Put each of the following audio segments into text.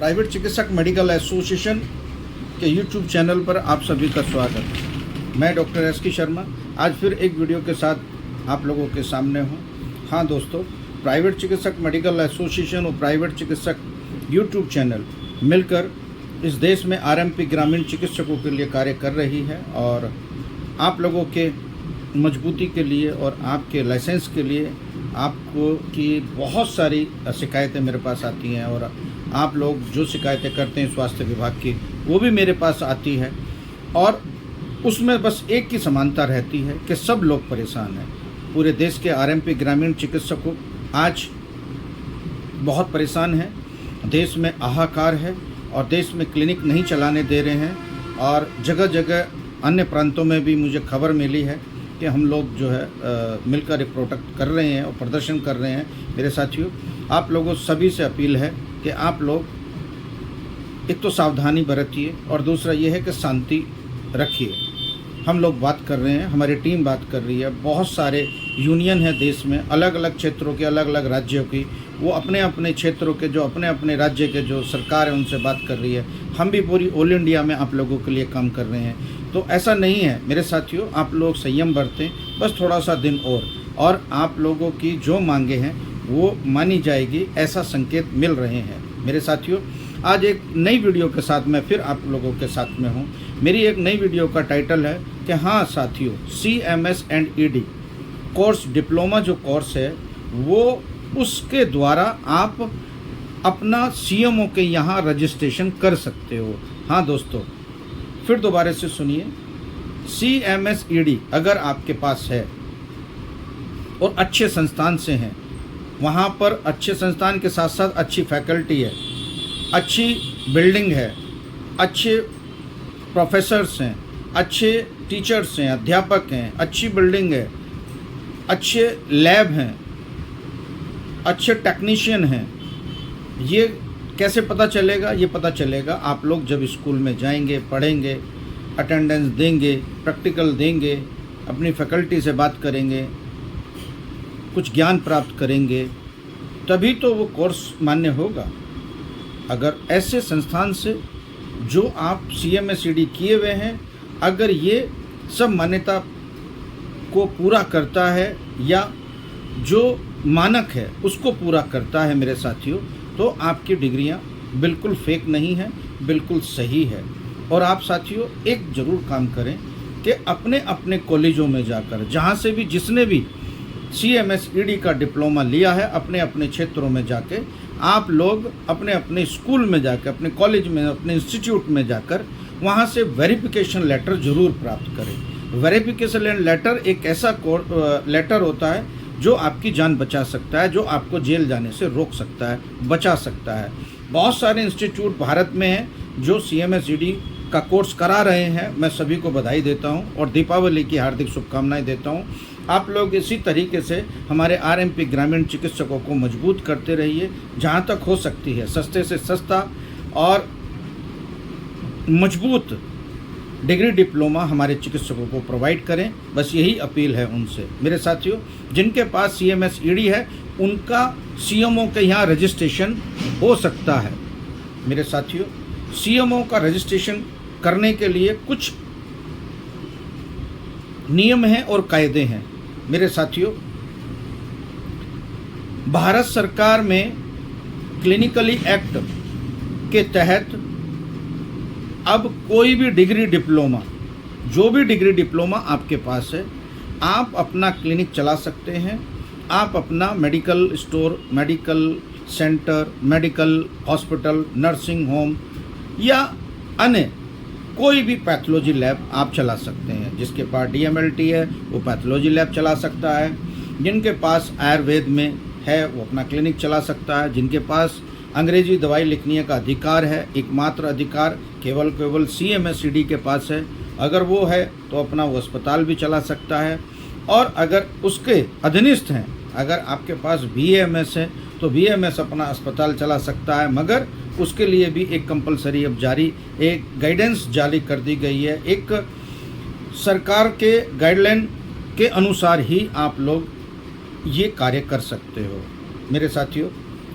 Private चिकित्सक medical association के YouTube channel पर आप सभी का स्वागत। मैं डॉक्टर एस.के. शर्मा आज फिर एक वीडियो के साथ आप लोगों के सामने हूँ। हाँ दोस्तों, प्राइवेट चिकित्सक मेडिकल एसोसिएशन और प्राइवेट चिकित्सक यूट्यूब चैनल मिलकर इस देश में आरएमपी ग्रामीण चिकित्सकों के लिए कार्य कर रही है और आप लोगों के मजबूती के लिए और आपके लाइसेंस के लिए आपको की बहुत सारी शिकायतें मेरे पास आती हैं और आप लोग जो शिकायतें करते हैं स्वास्थ्य विभाग की वो भी मेरे पास आती है और उसमें बस एक की समानता रहती है कि सब लोग परेशान हैं। पूरे देश के आरएमपी ग्रामीण चिकित्सकों आज बहुत परेशान हैं। देश में हाहाकार है और देश में क्लिनिक नहीं चलाने दे रहे हैं और जगह जगह अन्य प्रांतों में भी मुझे खबर मिली है कि हम लोग जो है मिलकर एक प्रोटेस्ट कर रहे हैं और प्रदर्शन कर रहे हैं। मेरे साथियों, आप लोगों सभी से अपील है कि आप लोग एक तो सावधानी बरतिए और दूसरा ये है कि शांति रखिए। हम लोग बात कर रहे हैं, हमारी टीम बात कर रही है, बहुत सारे यूनियन है देश में, अलग अलग क्षेत्रों के, अलग अलग राज्यों की, वो अपने अपने क्षेत्रों के जो अपने अपने राज्य के जो सरकार है उनसे बात कर रही है। हम भी पूरी ऑल इंडिया में आप लोगों के लिए काम कर रहे हैं। तो ऐसा नहीं है मेरे साथियों, आप लोग संयम बरतें, बस थोड़ा सा दिन और आप लोगों की जो मांगे हैं वो मानी जाएगी, ऐसा संकेत मिल रहे हैं। मेरे साथियों, आज एक नई वीडियो के साथ मैं फिर आप लोगों के साथ में हूँ। मेरी एक नई वीडियो का टाइटल है कि हाँ साथियों, CMS and ED course, diploma जो कोर्स है वो उसके द्वारा आप अपना CMO के यहाँ रजिस्ट्रेशन कर सकते हो। हाँ दोस्तों, फिर दोबारा से सुनिए, CMS ED अगर आपके पास है और अच्छे संस्थान से हैं, वहाँ पर अच्छे संस्थान के साथ साथ अच्छी फैकल्टी है, अच्छी बिल्डिंग है, अच्छे प्रोफेसर्स हैं, अच्छे टीचर्स हैं, अध्यापक हैं, अच्छी बिल्डिंग है, अच्छे लैब हैं, अच्छे टेक्नीशियन हैं। ये कैसे पता चलेगा? ये पता चलेगा आप लोग जब स्कूल में जाएंगे, पढ़ेंगे, अटेंडेंस देंगे, प्रैक्टिकल देंगे, अपनी फैकल्टी से बात करेंगे, कुछ ज्ञान प्राप्त करेंगे, तभी तो वो कोर्स मान्य होगा। अगर ऐसे संस्थान से जो आप CMS ED किए हुए हैं, अगर ये सब मान्यता को पूरा करता है या जो मानक है उसको पूरा करता है मेरे साथियों, तो आपकी डिग्रियां बिल्कुल फेक नहीं है, बिल्कुल सही है। और आप साथियों एक ज़रूर काम करें कि अपने अपने कॉलेजों में जाकर, जहां से भी जिसने भी CMS ED का डिप्लोमा लिया है, अपने अपने क्षेत्रों में जाके आप लोग अपने अपने स्कूल में जाकर, अपने कॉलेज में, अपने इंस्टीट्यूट में जाकर वहाँ से वेरिफिकेशन लेटर ज़रूर प्राप्त करें। वेरिफिकेशन लेटर एक ऐसा लेटर होता है जो आपकी जान बचा सकता है, जो आपको जेल जाने से रोक सकता है, बचा सकता है। बहुत सारे इंस्टीट्यूट भारत में हैं जो CMS ED का कोर्स करा रहे हैं। मैं सभी को बधाई देता हूं और दीपावली की हार्दिक शुभकामनाएं देता हूं। आप लोग इसी तरीके से हमारे आरएमपी ग्रामीण चिकित्सकों को मजबूत करते रहिए, जहां तक हो सकती है सस्ते से सस्ता और मजबूत डिग्री डिप्लोमा हमारे चिकित्सकों को प्रोवाइड करें। बस यही अपील है उनसे। मेरे साथियों, जिनके पास CMS ED है उनका CMO के यहाँ रजिस्ट्रेशन हो सकता है। मेरे साथियों, CMO का रजिस्ट्रेशन करने के लिए कुछ नियम हैं और कायदे हैं। मेरे साथियों, भारत सरकार में क्लिनिकली एक्ट के तहत अब कोई भी डिग्री डिप्लोमा, जो भी डिग्री डिप्लोमा आपके पास है, आप अपना क्लिनिक चला सकते हैं। आप अपना medical store, medical centre, medical hospital, nursing home या अन्य कोई भी पैथोलॉजी लैब आप चला सकते हैं। जिसके पास DMLT है वो पैथोलॉजी लैब चला सकता है। जिनके पास आयुर्वेद में है वो अपना क्लिनिक चला सकता है। जिनके पास अंग्रेजी दवाई लिखने का अधिकार है, एकमात्र अधिकार केवल CMS ED के पास है, अगर वो है तो अपना वो अस्पताल भी चला सकता है। और अगर उसके अधीनस्थ हैं, अगर आपके पास BAMS है तो BAMS अपना अस्पताल चला सकता है, मगर उसके लिए भी एक कंपलसरी अब जारी एक गाइडेंस जारी कर दी गई है। एक सरकार के गाइडलाइन के अनुसार ही आप लोग ये कार्य कर सकते हो। मेरे साथियों,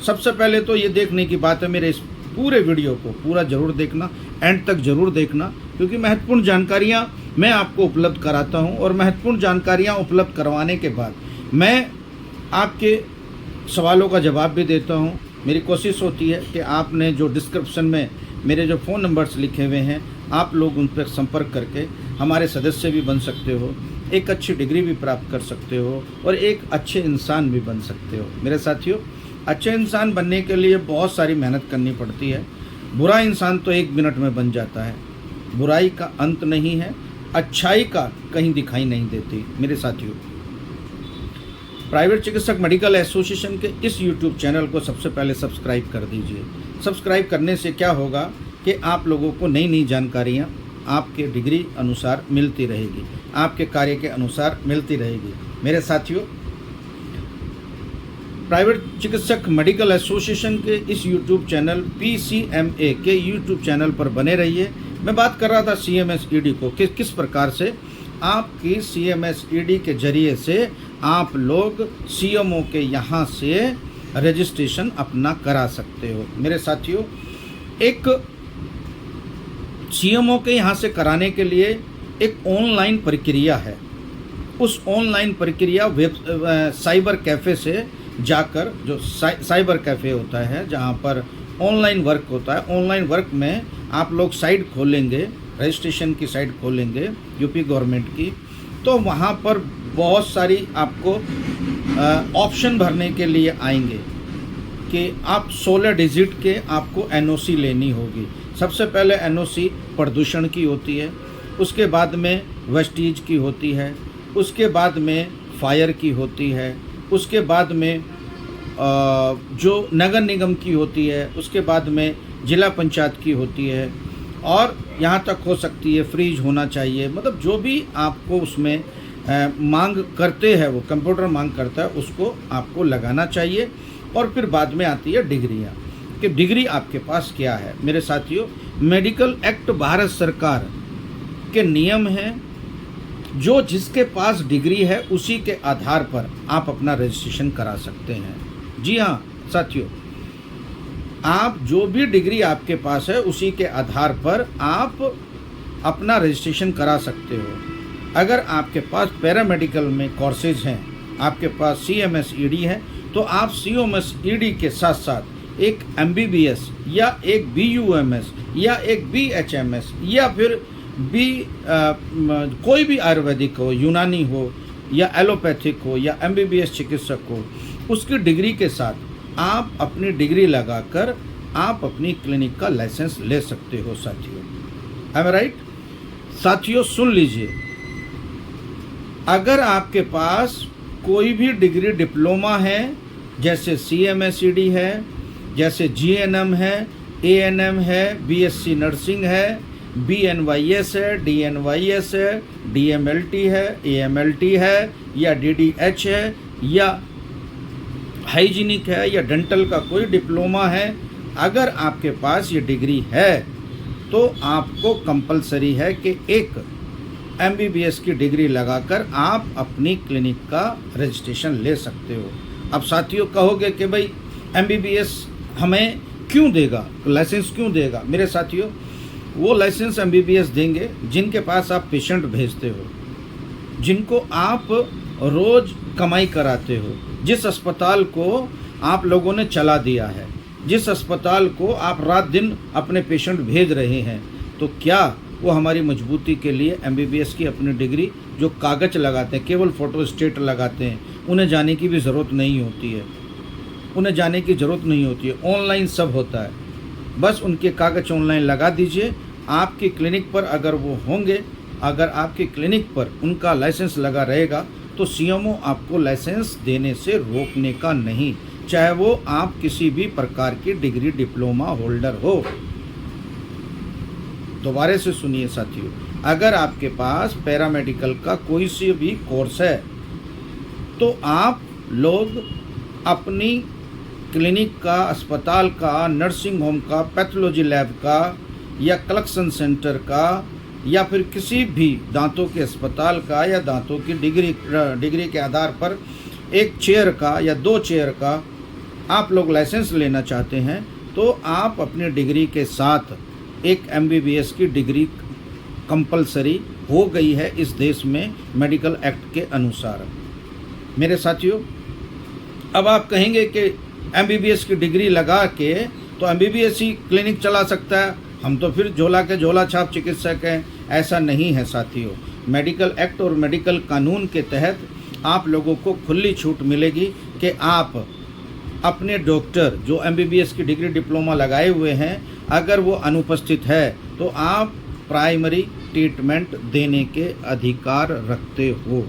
सबसे पहले तो ये देखने की बात है मेरे इस पूरे वीडियो को पूरा ज़रूर देखना, एंड तक ज़रूर देखना, क्योंकि महत्वपूर्ण जानकारियाँ मैं आपको उपलब्ध कराता हूँ और महत्वपूर्ण जानकारियाँ उपलब्ध करवाने के बाद मैं आपके सवालों का जवाब भी देता हूँ। मेरी कोशिश होती है कि आपने जो डिस्क्रिप्शन में मेरे जो फ़ोन नंबर्स लिखे हुए हैं, आप लोग उन पर संपर्क करके हमारे सदस्य भी बन सकते हो, एक अच्छी डिग्री भी प्राप्त कर सकते हो और एक अच्छे इंसान भी बन सकते हो। मेरे साथियों, अच्छे इंसान बनने के लिए बहुत सारी मेहनत करनी पड़ती है। बुरा इंसान तो 1 मिनट में बन जाता है, बुराई का अंत नहीं है, अच्छाई का कहीं दिखाई नहीं देती। मेरे साथियों, प्राइवेट चिकित्सक मेडिकल एसोसिएशन के इस YouTube चैनल को सबसे पहले सब्सक्राइब कर दीजिए। सब्सक्राइब करने से क्या होगा कि आप लोगों को नई नई जानकारियाँ आपके डिग्री अनुसार मिलती रहेगी, आपके कार्य के अनुसार मिलती रहेगी। मेरे साथियों, प्राइवेट चिकित्सक मेडिकल एसोसिएशन के इस YouTube चैनल PCMA के YouTube चैनल पर बने रहिए। मैं बात कर रहा था CMS-ED को किस प्रकार से आपकी CMS-ED के जरिए से आप लोग CMO के यहाँ से रजिस्ट्रेशन अपना करा सकते हो। मेरे साथियों, एक CMO के यहाँ से कराने के लिए एक ऑनलाइन प्रक्रिया है। उस ऑनलाइन प्रक्रिया साइबर कैफ़े से जाकर, जो साइबर कैफ़े होता है जहाँ पर ऑनलाइन वर्क होता है, ऑनलाइन वर्क में आप लोग साइट खोलेंगे, रजिस्ट्रेशन की साइट खोलेंगे यूपी गवर्नमेंट की, तो वहाँ पर बहुत सारी आपको ऑप्शन भरने के लिए आएंगे कि आप 16 डिजिट के आपको NOC लेनी होगी। सबसे पहले NOC प्रदूषण की होती है, उसके बाद में वेस्टीज की होती है, उसके बाद में फायर की होती है, उसके बाद में जो नगर निगम की होती है, उसके बाद में जिला पंचायत की होती है, और यहाँ तक हो सकती है फ्रीज होना चाहिए। मतलब जो भी आपको उसमें मांग करते हैं, वो कंप्यूटर मांग करता है, उसको आपको लगाना चाहिए। और फिर बाद में आती है डिग्रियाँ, कि डिग्री आपके पास क्या है। मेरे साथियों, मेडिकल एक्ट भारत सरकार के नियम हैं, जो जिसके पास डिग्री है उसी के आधार पर आप अपना रजिस्ट्रेशन करा सकते हैं। जी हाँ साथियों, आप जो भी डिग्री आपके पास है उसी के आधार पर आप अपना रजिस्ट्रेशन करा सकते हो। अगर आपके पास पैरामेडिकल में कोर्सेज हैं, आपके पास CMS-ED है, तो आप CMS-ED के साथ साथ एक MBBS या एक BUMS या एक BHMS या फिर कोई भी आयुर्वेदिक हो, यूनानी हो या एलोपैथिक हो या MBBS चिकित्सक हो, उसकी डिग्री के साथ आप अपनी डिग्री लगाकर आप अपनी क्लिनिक का लाइसेंस ले सकते हो। साथियों, एम आई राइट? साथियों सुन लीजिए, अगर आपके पास कोई भी डिग्री डिप्लोमा है, जैसे CMS-ED है, जैसे GNM है, ANM है, BSc नर्सिंग है, BNYS है, DNYS है, DMLT है, AMLT है या DDH है या हाइजीनिक है या डेंटल का कोई डिप्लोमा है, अगर आपके पास ये डिग्री है तो आपको कंपलसरी है कि एक MBBS की डिग्री लगाकर आप अपनी क्लिनिक का रजिस्ट्रेशन ले सकते हो। अब साथियों कहोगे कि भाई MBBS हमें क्यों देगा, लाइसेंस क्यों देगा? मेरे साथियों, वो लाइसेंस MBBS देंगे जिनके पास आप पेशेंट भेजते हो, जिनको आप रोज़ कमाई कराते हो, जिस अस्पताल को आप लोगों ने चला दिया है, जिस अस्पताल को आप रात दिन अपने पेशेंट भेज रहे हैं, तो क्या वो हमारी मजबूती के लिए MBBS की अपनी डिग्री जो कागज़ लगाते हैं, केवल फ़ोटो स्टेट लगाते हैं, उन्हें जाने की भी ज़रूरत नहीं होती है, उन्हें जाने की ज़रूरत नहीं होती है। ऑनलाइन सब होता है, बस उनके कागज़ ऑनलाइन लगा दीजिए। आपकी क्लिनिक पर अगर वो होंगे, अगर आपकी क्लिनिक पर उनका लाइसेंस लगा रहेगा, तो CMO आपको लाइसेंस देने से रोकने का नहीं, चाहे वो आप किसी भी प्रकार की डिग्री डिप्लोमा होल्डर हो। दोबारा से सुनिए साथियों, अगर आपके पास पैरामेडिकल का कोई सी भी कोर्स है, तो आप लोग अपनी क्लिनिक का, अस्पताल का, नर्सिंग होम का, पैथोलॉजी लैब का या कलेक्शन सेंटर का या फिर किसी भी दांतों के अस्पताल का या दांतों की डिग्री के आधार पर एक चेयर का या 2 चेयर का आप लोग लाइसेंस लेना चाहते हैं, तो तो आप अपनी डिग्री के साथ एक MBBS की डिग्री कंपलसरी हो गई है इस देश में मेडिकल एक्ट के अनुसार। मेरे साथियों, अब आप कहेंगे कि MBBS की डिग्री लगा के तो MBBS ही क्लिनिक चला सकता है, हम तो फिर झोला के झोला छाप चिकित्सक हैं। ऐसा नहीं है साथियों। मेडिकल एक्ट और मेडिकल कानून के तहत आप लोगों को खुली छूट मिलेगी कि आप अपने डॉक्टर जो MBBS की डिग्री डिप्लोमा लगाए हुए हैं, अगर वो अनुपस्थित है तो आप प्राइमरी ट्रीटमेंट देने के अधिकार रखते हो।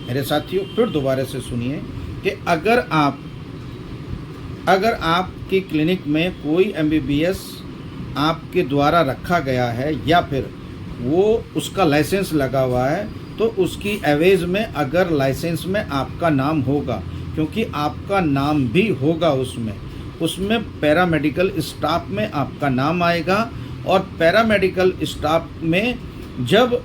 मेरे साथियों, फिर दोबारा से सुनिए कि अगर आपकी क्लिनिक में कोई MBBS आपके द्वारा रखा गया है या फिर वो उसका लाइसेंस लगा हुआ है, तो उसकी एवज में अगर लाइसेंस में आपका नाम होगा, क्योंकि आपका नाम भी होगा उसमें पैरामेडिकल स्टाफ में आपका नाम आएगा। और पैरामेडिकल स्टाफ में जब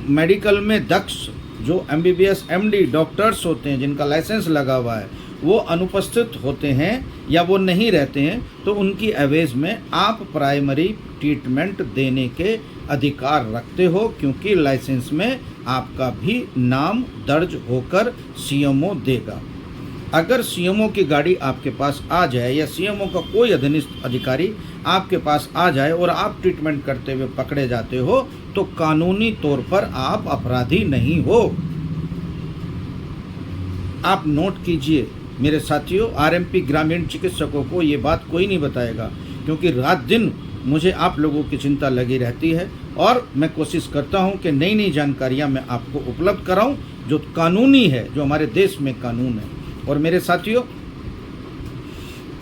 मेडिकल में दक्ष जो MBBS MD डॉक्टर्स होते हैं जिनका लाइसेंस लगा हुआ है, वो अनुपस्थित होते हैं या वो नहीं रहते हैं, तो उनकी एवज में आप प्राइमरी ट्रीटमेंट देने के अधिकार रखते हो, क्योंकि लाइसेंस में आपका भी नाम दर्ज होकर CMO देगा। अगर CMO की गाड़ी आपके पास आ जाए या CMO का कोई अधीनस्थ अधिकारी आपके पास आ जाए और आप ट्रीटमेंट करते हुए पकड़े जाते हो, तो कानूनी तौर पर आप अपराधी नहीं हो। आप नोट कीजिए मेरे साथियों, RMP ग्रामीण चिकित्सकों को ये बात कोई नहीं बताएगा, क्योंकि रात दिन मुझे आप लोगों की चिंता लगी रहती है और मैं कोशिश करता हूं कि नई नई जानकारियां मैं आपको उपलब्ध कराऊं जो कानूनी है, जो हमारे देश में कानून है। और मेरे साथियों,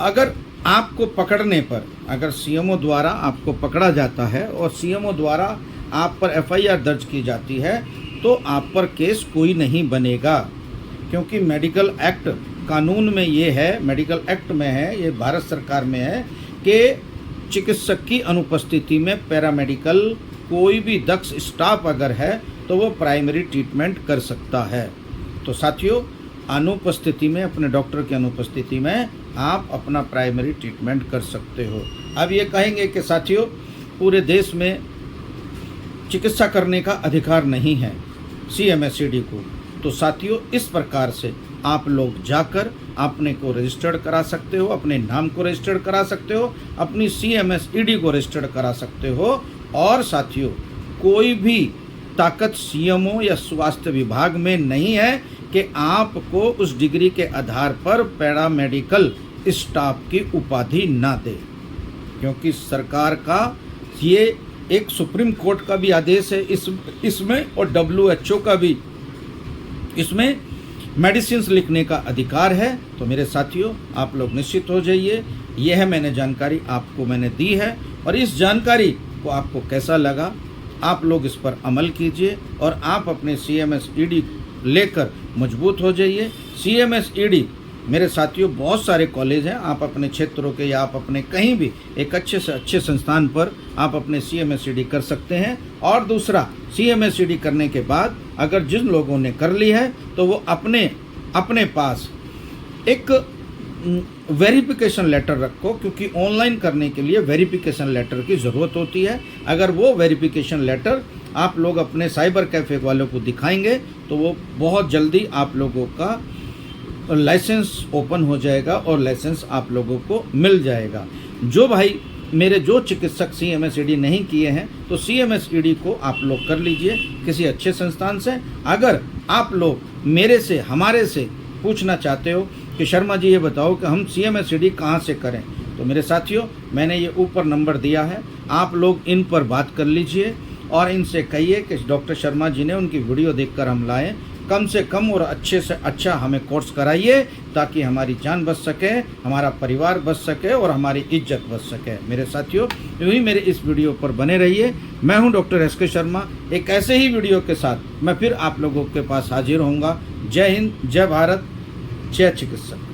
अगर आपको पकड़ने पर, अगर CMO द्वारा आपको पकड़ा जाता है और CMO द्वारा आप पर FIR दर्ज की जाती है, तो आप पर केस कोई नहीं बनेगा, क्योंकि मेडिकल एक्ट कानून में ये है, मेडिकल एक्ट में है, ये भारत सरकार में है कि चिकित्सक की अनुपस्थिति में पैरामेडिकल कोई भी दक्ष स्टाफ अगर है तो वो प्राइमरी ट्रीटमेंट कर सकता है। तो साथियों, अनुपस्थिति में, अपने डॉक्टर की अनुपस्थिति में आप अपना प्राइमरी ट्रीटमेंट कर सकते हो। अब ये कहेंगे कि साथियों, पूरे देश में चिकित्सा करने का अधिकार नहीं है CMSCD को, तो साथियों इस प्रकार से आप लोग जाकर अपने को रजिस्टर्ड करा सकते हो, अपने नाम को रजिस्टर्ड करा सकते हो, अपनी CMSCD को रजिस्टर्ड करा सकते हो। और साथियों, कोई भी ताकत CMO या स्वास्थ्य विभाग में नहीं है कि आपको उस डिग्री के आधार पर पैरामेडिकल स्टाफ की उपाधि ना दे, क्योंकि सरकार का ये एक सुप्रीम कोर्ट का भी आदेश है इसमें, और WHO का भी इसमें मेडिसिन्स लिखने का अधिकार है। तो मेरे साथियों, आप लोग निश्चित हो जाइए, यह मैंने जानकारी आपको मैंने दी है, और इस जानकारी को आपको कैसा लगा, आप लोग इस पर अमल कीजिए और आप अपने CMSCD लेकर मजबूत हो जाइए। CMSCD मेरे साथियों बहुत सारे कॉलेज हैं, आप अपने क्षेत्रों के या आप अपने कहीं भी एक अच्छे से अच्छे संस्थान पर आप अपने CMSCD कर सकते हैं। और दूसरा, CMSCD करने के बाद अगर जिन लोगों ने कर ली है तो वो अपने पास एक वेरिफिकेशन लेटर रखो, क्योंकि ऑनलाइन करने के लिए वेरिफिकेशन लेटर की ज़रूरत होती है। अगर वो वेरिफिकेशन लेटर आप लोग अपने साइबर कैफ़े वालों को दिखाएंगे तो वो बहुत जल्दी आप लोगों का लाइसेंस ओपन हो जाएगा और लाइसेंस आप लोगों को मिल जाएगा। जो भाई मेरे जो चिकित्सक CMSCD नहीं किए हैं, तो CMSCD को आप लोग कर लीजिए किसी अच्छे संस्थान से। अगर आप लोग मेरे से, हमारे से पूछना चाहते हो कि शर्मा जी ये बताओ कि हम CMSCD कहाँ से करें, तो मेरे साथियों मैंने ये ऊपर नंबर दिया है, आप लोग इन पर बात कर लीजिए और इनसे कहिए कि डॉक्टर शर्मा जी ने उनकी वीडियो देखकर हम लाएं। कम से कम और अच्छे से अच्छा हमें कोर्स कराइए, ताकि हमारी जान बच सके, हमारा परिवार बच सके और हमारी इज्जत बच सके। मेरे साथियों, यूँ ही मेरे इस वीडियो पर बने रहिए। मैं हूं डॉक्टर SK शर्मा, एक ऐसे ही वीडियो के साथ मैं फिर आप लोगों के पास हाजिर होऊंगा। जय हिंद, जय भारत, जय चिकित्सक।